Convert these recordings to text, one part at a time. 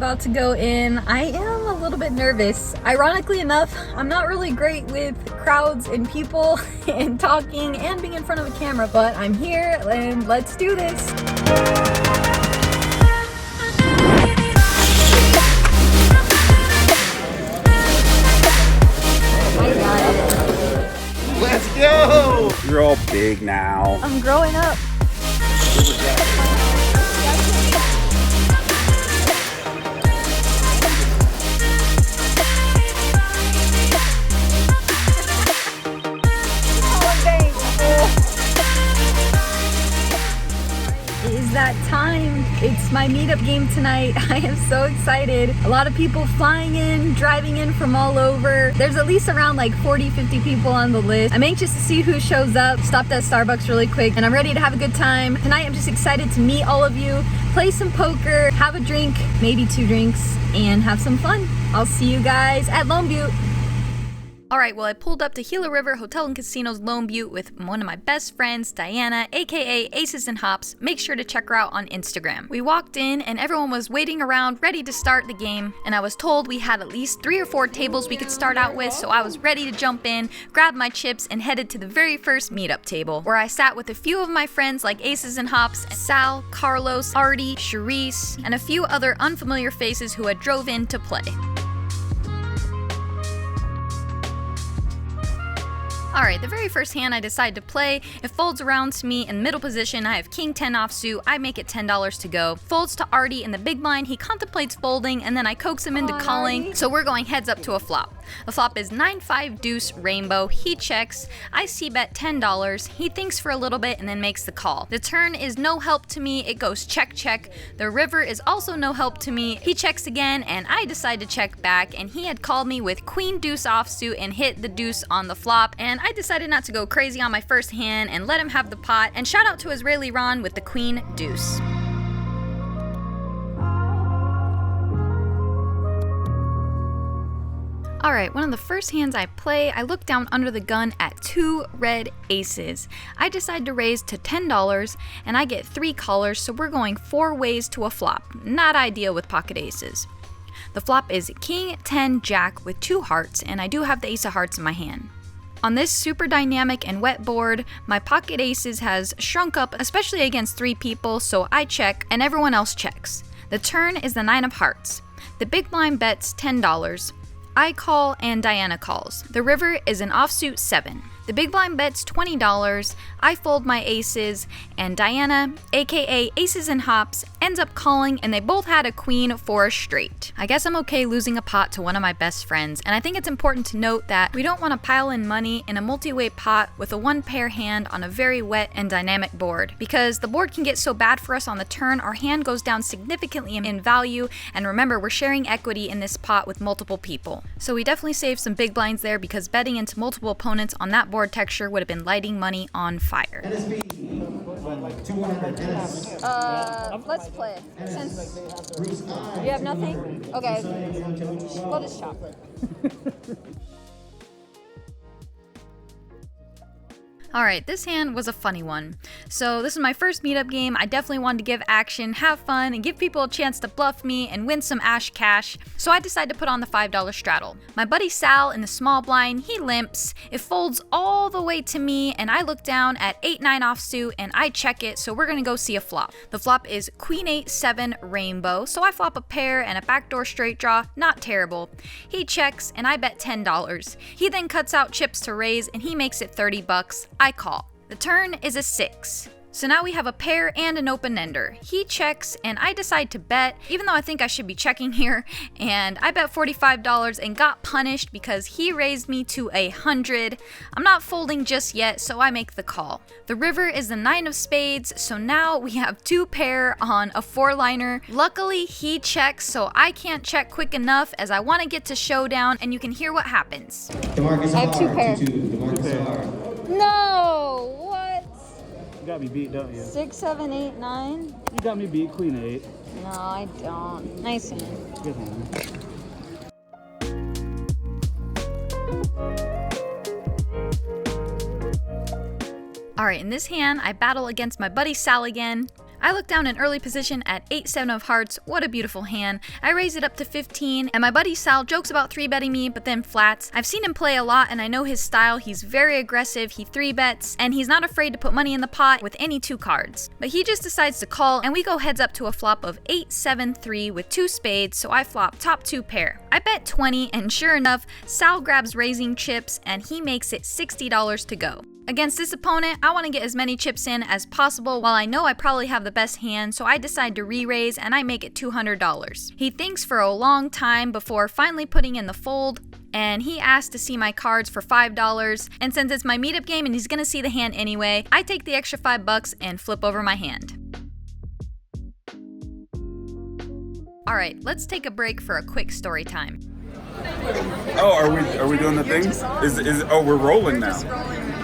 about to go in. I am a little bit nervous. Ironically enough, I'm not really great with crowds and people and talking and being in front of a camera, but I'm here and let's do this. Let's go! You're all big now. I'm growing up. That time. It's my meetup game tonight. I am so excited. A lot of people flying in, driving in from all over. There's at least around like 40-50 people on the list. I'm anxious to see who shows up. Stopped at Starbucks really quick and I'm ready to have a good time. Tonight I'm just excited to meet all of you, play some poker, have a drink, maybe 2 drinks, and have some fun. I'll see you guys at Lone Butte. Alright, well I pulled up to Gila River Hotel and Casino's Lone Butte with one of my best friends, Diana, aka Aces and Hops. Make sure to check her out on Instagram. We walked in and everyone was waiting around ready to start the game, and I was told we had at least 3 or 4 tables we could start out with, so I was ready to jump in, grab my chips, and headed to the very first meetup table, where I sat with a few of my friends like Aces and Hops, Sal, Carlos, Artie, Charisse, and a few other unfamiliar faces who had drove in to play. Alright, the very first hand I decide to play, it folds around to me in middle position. I have King 10 offsuit, I make it $10 to go. Folds to Artie in the big blind, he contemplates folding, and then I coax him into calling, so we're going heads up to a flop. The flop is 9-5 deuce rainbow, he checks, I c-bet $10, he thinks for a little bit and then makes the call. The turn is no help to me, it goes check check. The river is also no help to me, he checks again and I decide to check back, and he had called me with queen deuce offsuit and hit the deuce on the flop, and I decided not to go crazy on my first hand and let him have the pot, and shout out to Israeli Ron with the queen deuce. Alright, one of the first hands I play, I look down under the gun at 2 red aces. I decide to raise to $10 and I get 3 callers, so we're going 4 ways to a flop. Not ideal with pocket aces. The flop is King 10 Jack with 2 hearts, and I do have the ace of hearts in my hand. On this super dynamic and wet board, my pocket aces has shrunk up, especially against 3 people, so I check and everyone else checks. The turn is the 9 of hearts. The big blind bets $10. I call and Diana calls. The river is an offsuit 7. The big blind bets $20, I fold my aces, and Diana, aka Aces and Hops, ends up calling, and they both had a queen for a straight. I guess I'm okay losing a pot to one of my best friends, and I think it's important to note that we don't want to pile in money in a multi-way pot with a 1-pair hand on a very wet and dynamic board, because the board can get so bad for us on the turn, our hand goes down significantly in value, and remember, we're sharing equity in this pot with multiple people. So we definitely saved some big blinds there, because betting into multiple opponents on that board texture would have been lighting money on fire. Let's play. Since you have nothing? Okay, we'll just chop. Alright, this hand was a funny one. So this is my first meetup game. I definitely wanted to give action, have fun, and give people a chance to bluff me and win some ash cash. So I decided to put on the $5 straddle. My buddy Sal in the small blind, he limps. It folds all the way to me, and I look down at 8-9 offsuit and I check it, so we're gonna go see a flop. The flop is Queen 8-7 rainbow, so I flop a pair and a backdoor straight draw, not terrible. He checks and I bet $10. He then cuts out chips to raise and he makes it $30. I call. The turn is a 6. So now we have a pair and an open-ender. He checks and I decide to bet, even though I think I should be checking here, and I bet $45 and got punished because he raised me to 100. I'm not folding just yet, so I make the call. The river is the 9 of spades, so now we have 2 pair on a 4-liner. Luckily, he checks, so I can't check quick enough as I want to get to showdown, and you can hear what happens. I have 2 pair. No! What? You got me beat, don't you? 6, 7, 8, 9. You got me beat, Queen 8. No, I don't. Nice hand. Good hand. Alright, in this hand, I battle against my buddy Sal again. I look down in early position at 8-7 of hearts. What a beautiful hand. I raise it up to 15, and my buddy Sal jokes about 3-betting me, but then flats. I've seen him play a lot, and I know his style. He's very aggressive, he 3-bets, and he's not afraid to put money in the pot with any 2 cards. But he just decides to call, and we go heads up to a flop of 8-7-3 with 2 spades, so I flop top 2 pair. I bet 20, and sure enough, Sal grabs raising chips, and he makes it $60 to go. Against this opponent, I want to get as many chips in as possible while I know I probably have the best hand, so I decide to re-raise and I make it $200. He thinks for a long time before finally putting in the fold, and he asked to see my cards for $5, and since it's my meetup game and he's gonna see the hand anyway, I take the extra $5 and flip over my hand. Alright, let's take a break for a quick story time. Oh, are we doing the thing? We're rolling now.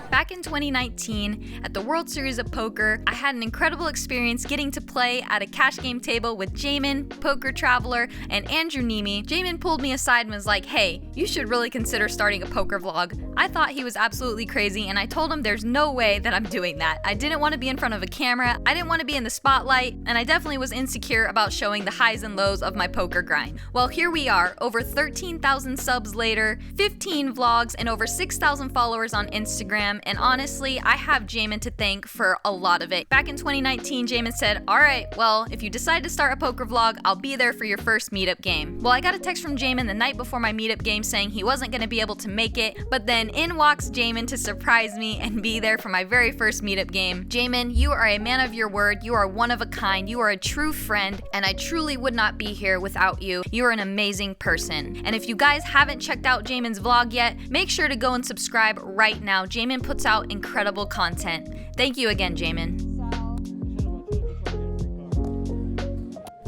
Back in 2019, at the World Series of Poker, I had an incredible experience getting to play at a cash game table with Jamin, Poker Traveler, and Andrew Nemi. Jamin pulled me aside and was like, hey, you should really consider starting a poker vlog. I thought he was absolutely crazy, and I told him there's no way that I'm doing that. I didn't want to be in front of a camera, I didn't want to be in the spotlight, and I definitely was insecure about showing the highs and lows of my poker grind. Well, here we are, over 13,000 subs later, 15 vlogs, and over 6,000 followers on Instagram. And honestly, I have Jamin to thank for a lot of it. Back in 2019, Jamin said, alright, well, if you decide to start a poker vlog, I'll be there for your first meetup game. Well, I got a text from Jamin the night before my meetup game saying he wasn't going to be able to make it, but then in walks Jamin to surprise me and be there for my very first meetup game. Jamin, you are a man of your word, you are one of a kind, you are a true friend, and I truly would not be here without you. You are an amazing person. And if you guys haven't checked out Jamin's vlog yet, make sure to go and subscribe right now. Jamin puts out incredible content. Thank you again, Jamin.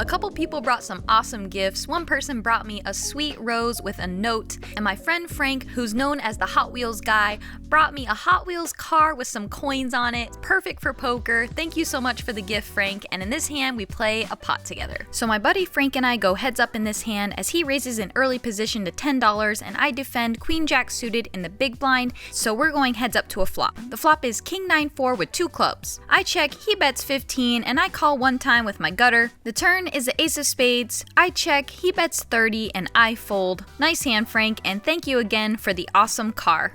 A couple people brought some awesome gifts. One person brought me a sweet rose with a note, and my friend Frank, who's known as the Hot Wheels guy, brought me a Hot Wheels car with some coins on it. Perfect for poker. Thank you so much for the gift, Frank. And in this hand, we play a pot together. So my buddy Frank and I go heads up in this hand as he raises an early position to $10, and I defend Queen Jack suited in the big blind, so we're going heads up to a flop. The flop is King 9-4 with 2 clubs. I check, he bets 15, and I call one time with my gutter. The turn is the ace of spades. I check, he bets 30, and I fold. Nice hand, Frank, and thank you again for the awesome car.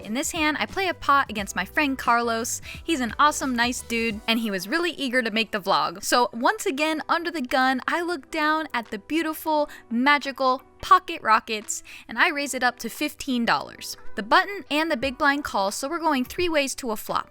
In this hand, I play a pot against my friend Carlos. He's an awesome, nice dude, and he was really eager to make the vlog. So once again, under the gun, I look down at the beautiful, magical pocket rockets, and I raise it up to $15. The button and the big blind call, so we're going 3 ways to a flop.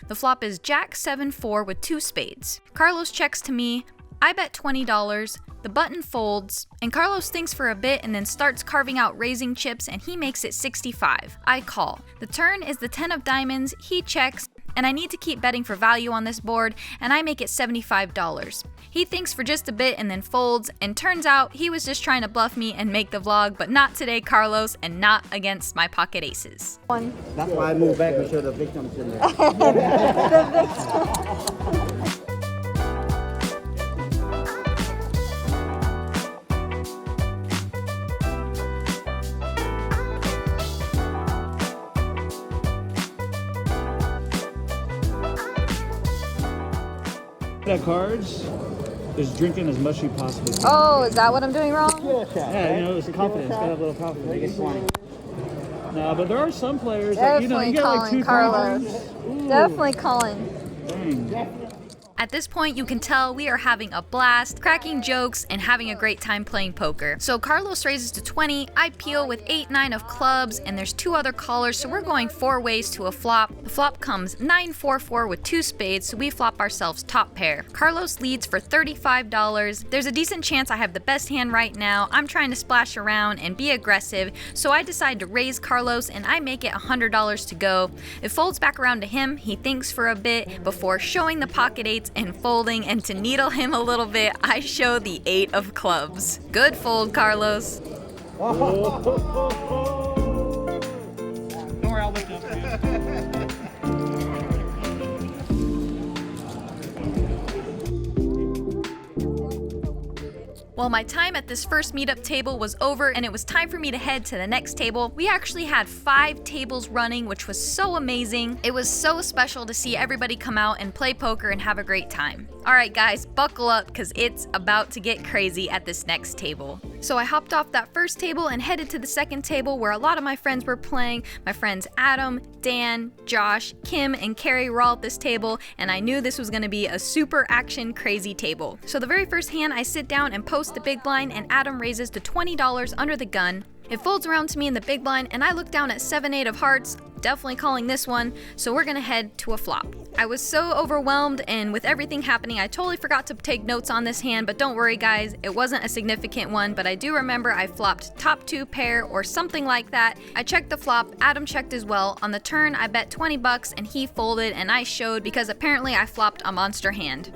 The flop is Jack 7-4 with 2 spades. Carlos checks to me. I bet $20, the button folds, and Carlos thinks for a bit and then starts carving out raising chips, and he makes it 65. I call. The turn is the 10 of diamonds, he checks, and I need to keep betting for value on this board, and I make it $75. He thinks for just a bit and then folds, and turns out he was just trying to bluff me and make the vlog, but not today, Carlos, and not against my pocket aces. That's why I moved back and show the victims in there. That cards is drinking as much as you possibly can. Oh, is that what I'm doing wrong? Yeah, you know, it's confidence. Gotta have a little confidence. Make it 20. No, but there are some players that, you know, you get like 2 Carlos. drinks. Definitely calling. Dang. At this point, you can tell we are having a blast, cracking jokes, and having a great time playing poker. So Carlos raises to 20, I peel with 8-9 of clubs, and there's 2 other callers, so we're going 4 ways to a flop. The flop comes 9-4-4 with 2 spades, so we flop ourselves top pair. Carlos leads for $35. There's a decent chance I have the best hand right now. I'm trying to splash around and be aggressive, so I decide to raise Carlos, and I make it $100 to go. It folds back around to him. He thinks for a bit before showing the pocket 8s and folding, and to needle him a little bit, I show the 8 of clubs. Good fold, Carlos. Don't worry, I'll lift it up. Well, my time at this first meetup table was over and it was time for me to head to the next table. We actually had 5 tables running, which was so amazing. It was so special to see everybody come out and play poker and have a great time. Alright guys, buckle up because it's about to get crazy at this next table. So I hopped off that first table and headed to the second table where a lot of my friends were playing. My friends Adam, Dan, Josh, Kim, and Carrie were all at this table, and I knew this was going to be a super action crazy table. So the very first hand, I sit down and post the big blind, and Adam raises to $20 under the gun. It folds around to me in the big blind, and I look down at 7-8 of hearts, definitely calling this one, so we're gonna head to a flop. I was so overwhelmed, and with everything happening, I totally forgot to take notes on this hand, but don't worry guys, it wasn't a significant one, but I do remember I flopped top 2 pair or something like that. I checked the flop, Adam checked as well. On the turn, I bet 20 bucks and he folded, and I showed because apparently I flopped a monster hand.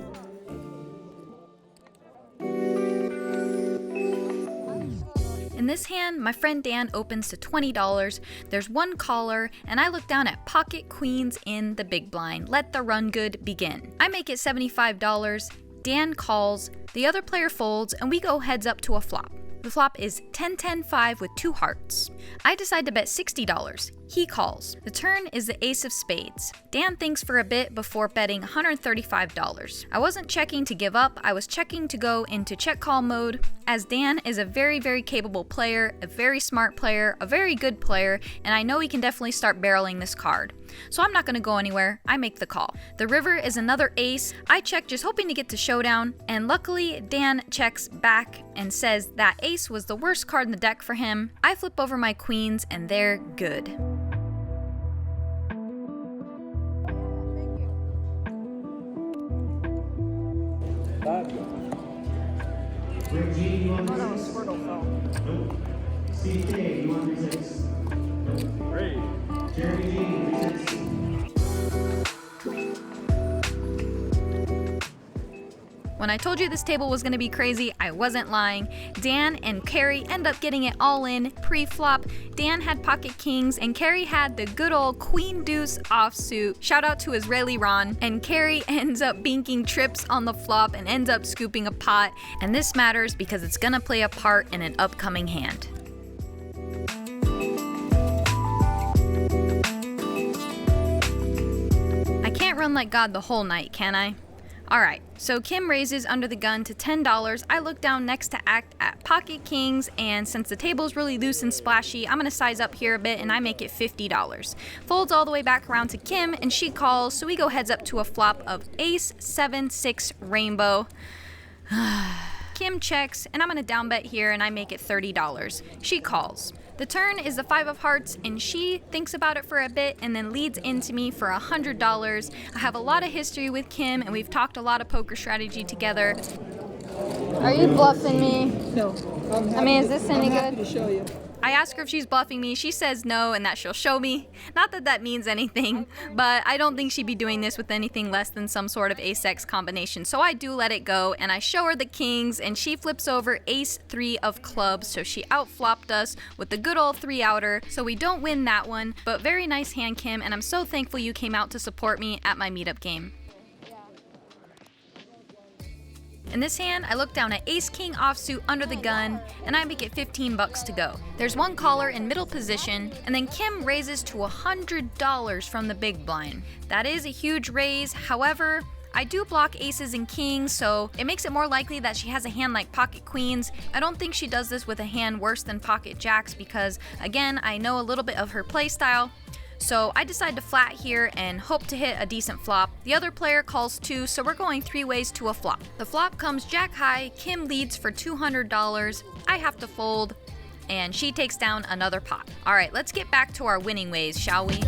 In this hand, my friend Dan opens to $20. There's one caller, and I look down at pocket queens in the big blind. Let the run good begin. I make it $75. Dan calls, the other player folds, and we go heads up to a flop. The flop is 10-10-5 with 2 hearts. I decide to bet $60. He calls. The turn is the ace of spades. Dan thinks for a bit before betting $135. I wasn't checking to give up, I was checking to go into check call mode, as Dan is a very, very capable player, a very smart player, a very good player, and I know he can definitely start barreling this card. So I'm not going to go anywhere, I make the call. The river is another ace. I check just hoping to get to showdown, and luckily Dan checks back and says that ace was the worst card in the deck for him. I flip over my queens and they're good. Reggie, you want to Nope. CK, you want resist? Nope. Great. Jeremy G, resist. When I told you this table was going to be crazy, I wasn't lying. Dan and Carrie end up getting it all in pre-flop. Dan had pocket kings and Carrie had the good old queen deuce offsuit. Shout out to Israeli Ron. And Carrie ends up binking trips on the flop and ends up scooping a pot. And this matters because it's going to play a part in an upcoming hand. I can't run like God the whole night, can I? Alright, so Kim raises under the gun to $10. I look down next to act at pocket kings, and since the table's really loose and splashy, I'm gonna size up here a bit and I make it $50. Folds all the way back around to Kim and she calls, so we go heads up to a flop of ace 7-6 rainbow. Kim checks and I'm gonna down bet here and I make it $30. She calls. The turn is the 5 of hearts and she thinks about it for a bit and then leads into me for $100. I have a lot of history with Kim and we've talked a lot of poker strategy together. Are you bluffing me? No. Is this any I'm happy good? to show you. I ask her if she's bluffing me. She says no and that she'll show me. Not that that means anything, but I don't think she'd be doing this with anything less than some sort of ace-x combination. So I do let it go and I show her the kings and she flips over ace 3 of clubs. So she outflopped us with the good old 3-outer. So we don't win that one, but very nice hand, Kim, and I'm so thankful you came out to support me at my meetup game. In this hand, I look down at ace-king offsuit under the gun, and I make it $15 to go. There's one caller in middle position, and then Kim raises to $100 from the big blind. That is a huge raise, however, I do block aces and kings, so it makes it more likely that she has a hand like pocket queens. I don't think she does this with a hand worse than pocket jacks because, again, I know a little bit of her playstyle. So I decide to flat here and hope to hit a decent flop. The other player calls too, so we're going 3 ways to a flop. The flop comes jack high, Kim leads for $200. I have to fold, and she takes down another pot. All right, let's get back to our winning ways, shall we?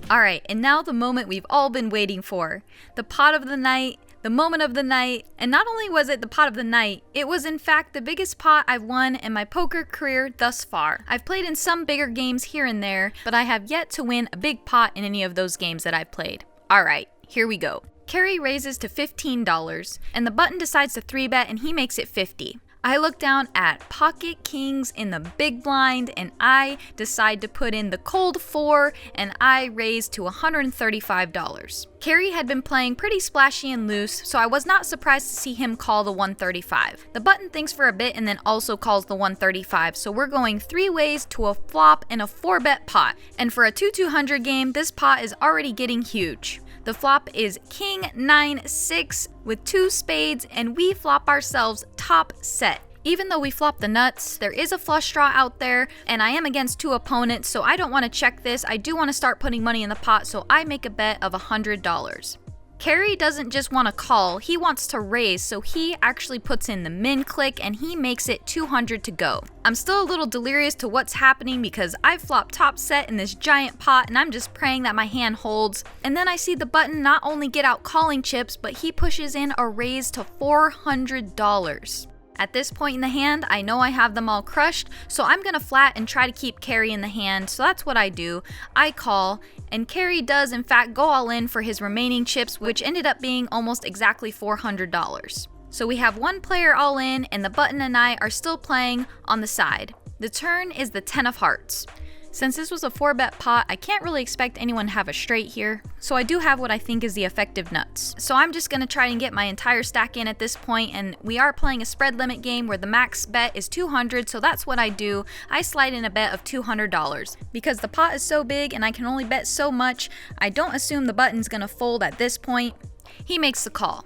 Alright, and now the moment we've all been waiting for. The pot of the night, the moment of the night. And not only was it the pot of the night, it was in fact the biggest pot I've won in my poker career thus far. I've played in some bigger games here and there, but I have yet to win a big pot in any of those games that I've played. Alright, here we go. Carrie raises to $15, and the button decides to 3-bet and he makes it $50. I look down at pocket kings in the big blind and I decide to put in the cold 4 and I raise to $135. Carrie had been playing pretty splashy and loose, so I was not surprised to see him call the 135. The button thinks for a bit and then also calls the 135, so we're going 3 ways to a flop in a 4-bet pot. And for a 2-200 game, this pot is already getting huge. The flop is King 9-6 with 2 spades, and we flop ourselves top set. Even though we flop the nuts, there is a flush draw out there, and I am against 2 opponents, so I don't want to check this. I do want to start putting money in the pot, so I make a bet of $100. Carrie doesn't just want to call, he wants to raise, so he actually puts in the min click and he makes it $200 to go. I'm still a little delirious to what's happening because I flopped top set in this giant pot and I'm just praying that my hand holds. And then I see the button not only get out calling chips, but he pushes in a raise to $400. At this point in the hand, I know I have them all crushed, so I'm gonna flat and try to keep Carrie in the hand, so that's what I do. I call, and Carrie does in fact go all in for his remaining chips, which ended up being almost exactly $400. So we have one player all in, and the button and I are still playing on the side. The turn is the 10 of hearts. Since this was a 4-bet pot, I can't really expect anyone to have a straight here, so I do have what I think is the effective nuts. So I'm just gonna try and get my entire stack in at this point, and we are playing a spread limit game where the max bet is $200, so that's what I do. I slide in a bet of $200. Because the pot is so big and I can only bet so much, I don't assume the button's gonna fold at this point. He makes the call.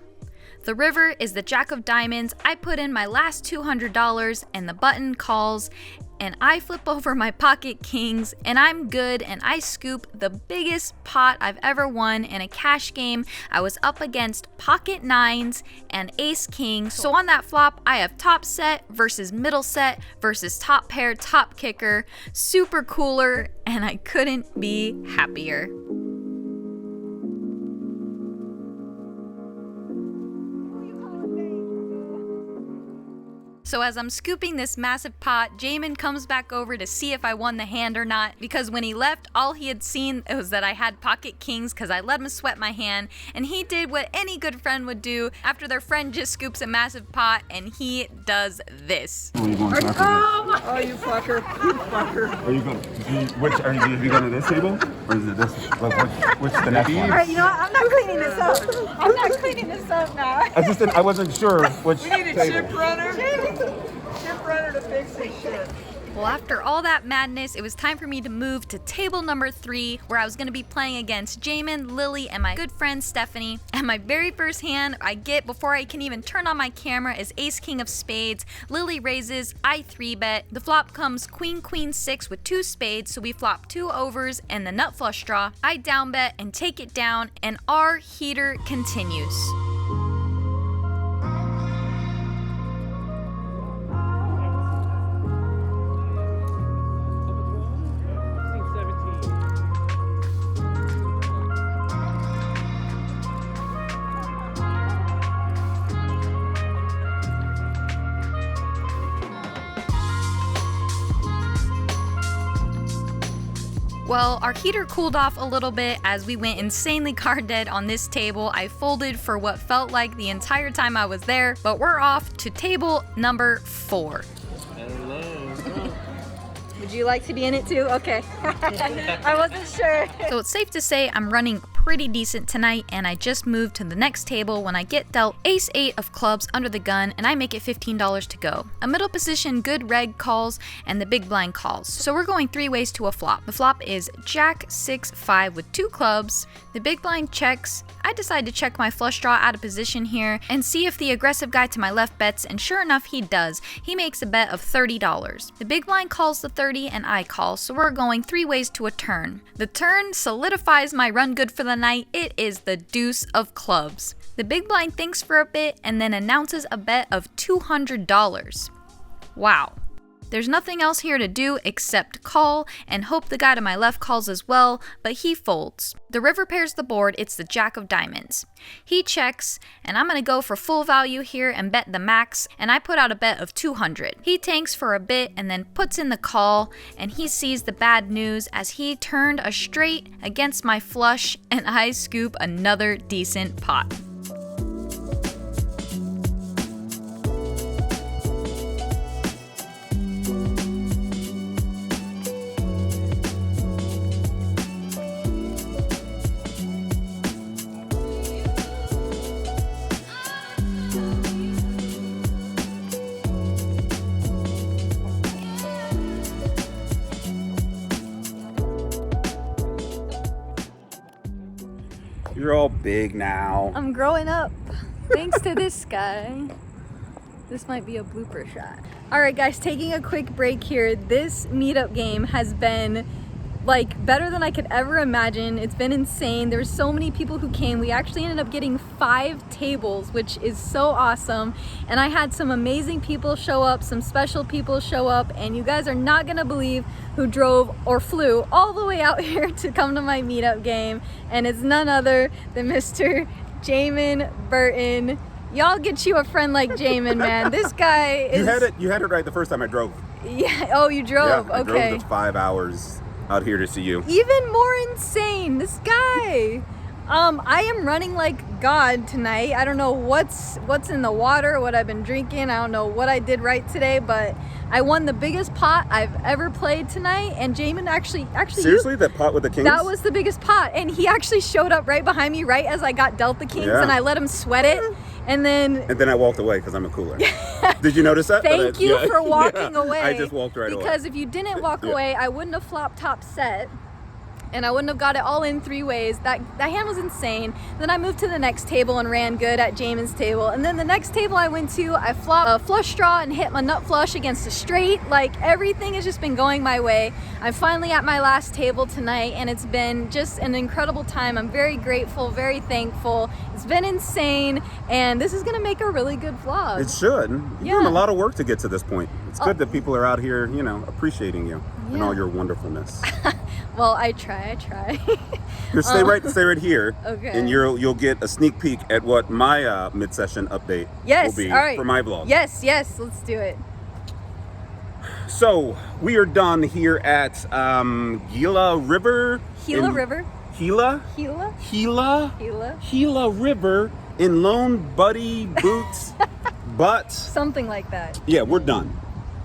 The river is the jack of diamonds. I put in my last $200 and the button calls, and I flip over my pocket kings and I'm good, and I scoop the biggest pot I've ever won in a cash game. I was up against pocket 9s and ace king, so on that flop I have top set versus middle set versus top pair top kicker. Super cooler, and I couldn't be happier. So as I'm scooping this massive pot, Jamin comes back over to see if I won the hand or not, because when he left, all he had seen was that I had pocket kings because I let him sweat my hand, and he did what any good friend would do after their friend just scoops a massive pot, and he does this. Where are you going to Oh, you fucker. You fucker. Are you going to you going to this table? Or is it this? What's the next one? All right, you know what? I'm not cleaning this up. I'm not cleaning this up now. I wasn't sure which We need a table. chip runner. Chip runner to fix this shit. Well, after all that madness, it was time for me to move to table number 3, where I was going to be playing against Jamin, Lily, and my good friend Stephanie. And my very first hand I get before I can even turn on my camera is ace king of spades. Lily raises, I 3-bet. The flop comes queen queen 6 with 2 spades, so we flop 2 overs and the nut flush draw. I down bet and take it down, and our heater continues. Well, our heater cooled off a little bit as we went insanely card dead on this table. I folded for what felt like the entire time I was there, but we're off to table number 4. Would you like to be in it too? Okay. I wasn't sure. So it's safe to say I'm running pretty decent tonight, and I just moved to the next table when I get dealt ace 8 of clubs under the gun, and I make it $15 to go. A middle position good reg calls and the big blind calls. So we're going 3 ways to a flop. The flop is jack 6-5 with 2 clubs. The big blind checks. I decide to check my flush draw out of position here and see if the aggressive guy to my left bets, and sure enough he does. He makes a bet of $30. The big blind calls the 30 and I call, so we're going 3 ways to a turn. The turn solidifies my run good for the night. It is the deuce of clubs. The big blind thinks for a bit and then announces a bet of $200. Wow. There's nothing else here to do except call and hope the guy to my left calls as well, but he folds. The river pairs the board, it's the jack of diamonds. He checks, and I'm gonna go for full value here and bet the max, and I put out a bet of 200. He tanks for a bit and then puts in the call, and he sees the bad news as he turned a straight against my flush, and I scoop another decent pot. You're all big now. I'm growing up thanks to this guy. This might be a blooper shot. All right, guys, taking a quick break here. This meetup game has been like better than I could ever imagine. It's been insane. There's so many people who came. We actually ended up getting 5 tables, which is so awesome. And I had some amazing people show up, some special people show up, and you guys are not gonna believe who drove or flew all the way out here to come to my meetup game. And it's none other than Mr. Jamin Burton. Y'all get you a friend like Jamin, man. This guy is... You had it right the first time I drove. Yeah, oh, you drove, Yeah, I okay. drove the 5 hours out here to see you. Even more insane, this guy. I am running like God tonight. I don't know what's in the water, what I've been drinking. I don't know what I did right today, but I won the biggest pot I've ever played tonight. And Jamin actually Seriously, that pot with the kings? that was the biggest pot, and he actually showed up right behind me right as I got dealt the kings, Yeah. and I let him sweat it, and then I walked away because I'm a cooler. Did you notice that? thank you for walking Yeah, away. I just walked right away. Because if you didn't walk Yeah. away, I wouldn't have flopped top set. And I wouldn't have got it all in 3 ways. That hand was insane. Then I moved to the next table and ran good at Jamin's table. And then the next table I went to, I flopped a flush draw and hit my nut flush against a straight. Like, everything has just been going my way. I'm finally at my last table tonight, and it's been just an incredible time. I'm very grateful, very thankful. It's been insane, and this is gonna make a really good vlog. It should. You're Yeah. doing a lot of work to get to this point. It's good that people are out here, appreciating you and Yeah. all your wonderfulness. Well, I try. Just stay right here, Okay. and you'll get a sneak peek at what my mid-session update Yes, will be all right. for my vlog. Yes, let's do it. So we are done here at Gila River. Gila River. Gila River in Lone Buddy Butte. But Something like that. yeah, we're done.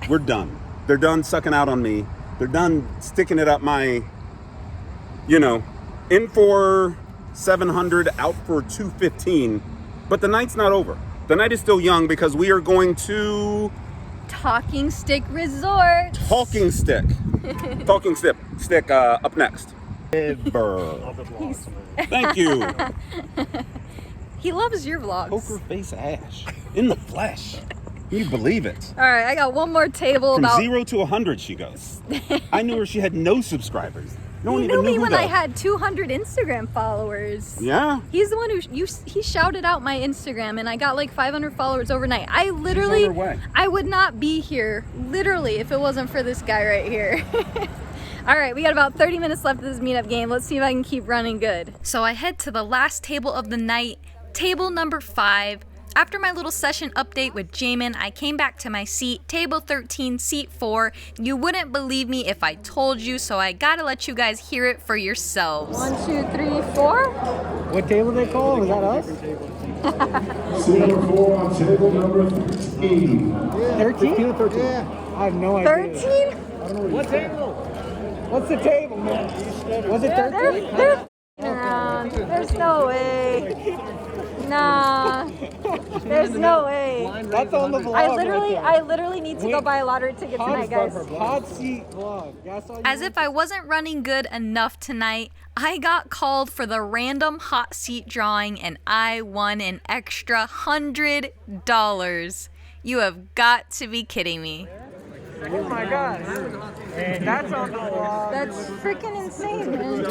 They're done sucking out on me. They're done sticking it up my, in for 700, out for 215. But the night's not over. The night is still young because we are going to Talking Stick Resort. Talking Stick. Talking Stick up next. Thank you. He loves your vlogs. PokerfaceAsh in the flesh. Can you believe it? All right, I got one more table From about. 0 to 100, she goes. I knew her. She had no subscribers. No one He even knew knew me who when though. I had 200 Instagram followers. Yeah. He's the one he shouted out my Instagram, and I got like 500 followers overnight. I literally, She's on her way. I would not be here, literally, if it wasn't for this guy right here. All right, we got about 30 minutes left of this meetup game. Let's see if I can keep running good. So I head to the last table of the night, table number 5. After my little session update with Jamin, I came back to my seat, table 13, seat 4. You wouldn't believe me if I told you, so I gotta let you guys hear it for yourselves. 1, 2, 3, 4. What table they call? Was that us? Seat number 4 on table number 13. 13 or 13? Yeah. I have no idea. 13? What table? What's the table, man? Was it 13? They're around. There's no way. Nah. There's no way. That's on the vlog. I literally need to go buy a lottery ticket tonight, guys. Hot seat vlog. Yeah, I saw you. As if I wasn't running good enough tonight, I got called for the random hot seat drawing and I won an extra $100. You have got to be kidding me. Oh my gosh. That's on the vlog. That's freaking insane, man.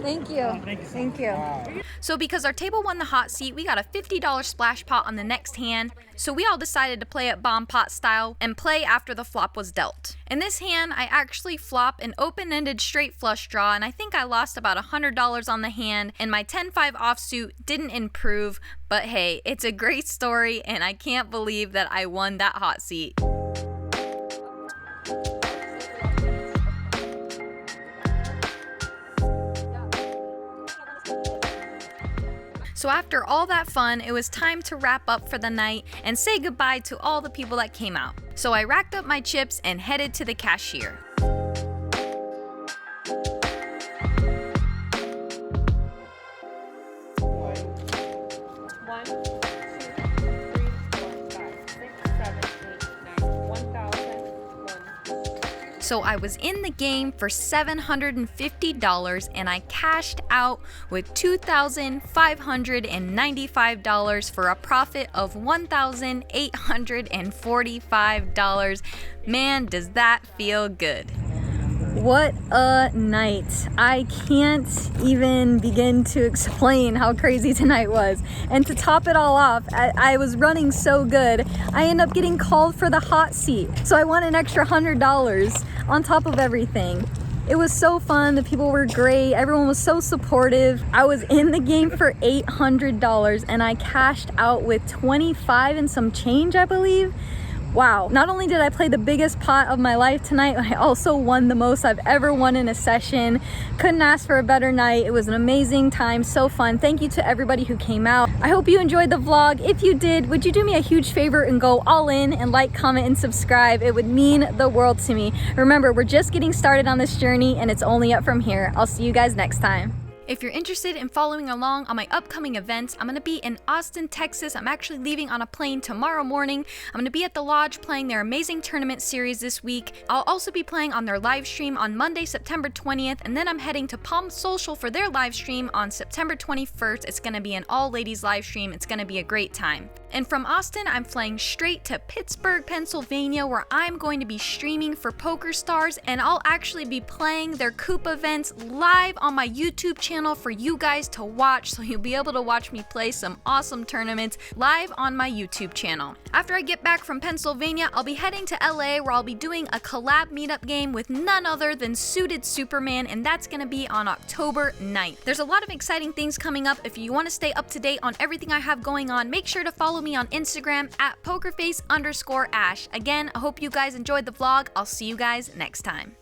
Thank you. Thank you. So because our table won the hot seat, we got a $50 splash pot on the next hand. So we all decided to play it bomb pot style and play after the flop was dealt. In this hand, I actually flop an open-ended straight flush draw, and I think I lost about $100 on the hand, and my 10-5 offsuit didn't improve, but hey, it's a great story, and I can't believe that I won that hot seat. So after all that fun, it was time to wrap up for the night and say goodbye to all the people that came out. So I racked up my chips and headed to the cashier. So I was in the game for $750 and I cashed out with $2,595 for a profit of $1,845. Man, does that feel good. What a night. I can't even begin to explain how crazy tonight was. And to top it all off, I was running so good, I ended up getting called for the hot seat. So I won an extra $100 on top of everything. It was so fun. The people were great. Everyone was so supportive. I was in the game for $800 and I cashed out with 25 and some change, I believe. Wow, not only did I play the biggest pot of my life tonight, I also won the most I've ever won in a session. Couldn't ask for a better night. It was an amazing time, so fun. Thank you to everybody who came out. I hope you enjoyed the vlog. If you did, would you do me a huge favor and go all in and like, comment, and subscribe? It would mean the world to me. Remember, we're just getting started on this journey and it's only up from here. I'll see you guys next time. If you're interested in following along on my upcoming events, I'm going to be in Austin, Texas. I'm actually leaving on a plane tomorrow morning. I'm going to be at the Lodge playing their amazing tournament series this week. I'll also be playing on their live stream on Monday, September 20th, and then I'm heading to Palm Social for their live stream on September 21st. It's going to be an all-ladies live stream. It's going to be a great time. And from Austin, I'm flying straight to Pittsburgh, Pennsylvania, where I'm going to be streaming for PokerStars, and I'll actually be playing their Coop events live on my YouTube channel for you guys to watch, so you'll be able to watch me play some awesome tournaments live on my YouTube channel. After I get back from Pennsylvania, I'll be heading to LA, where I'll be doing a collab meetup game with none other than Suited Superman, and that's going to be on October 9th. There's a lot of exciting things coming up. If you want to stay up to date on everything I have going on, make sure to follow me on Instagram at PokerfaceAsh. Again, I hope you guys enjoyed the vlog. I'll see you guys next time.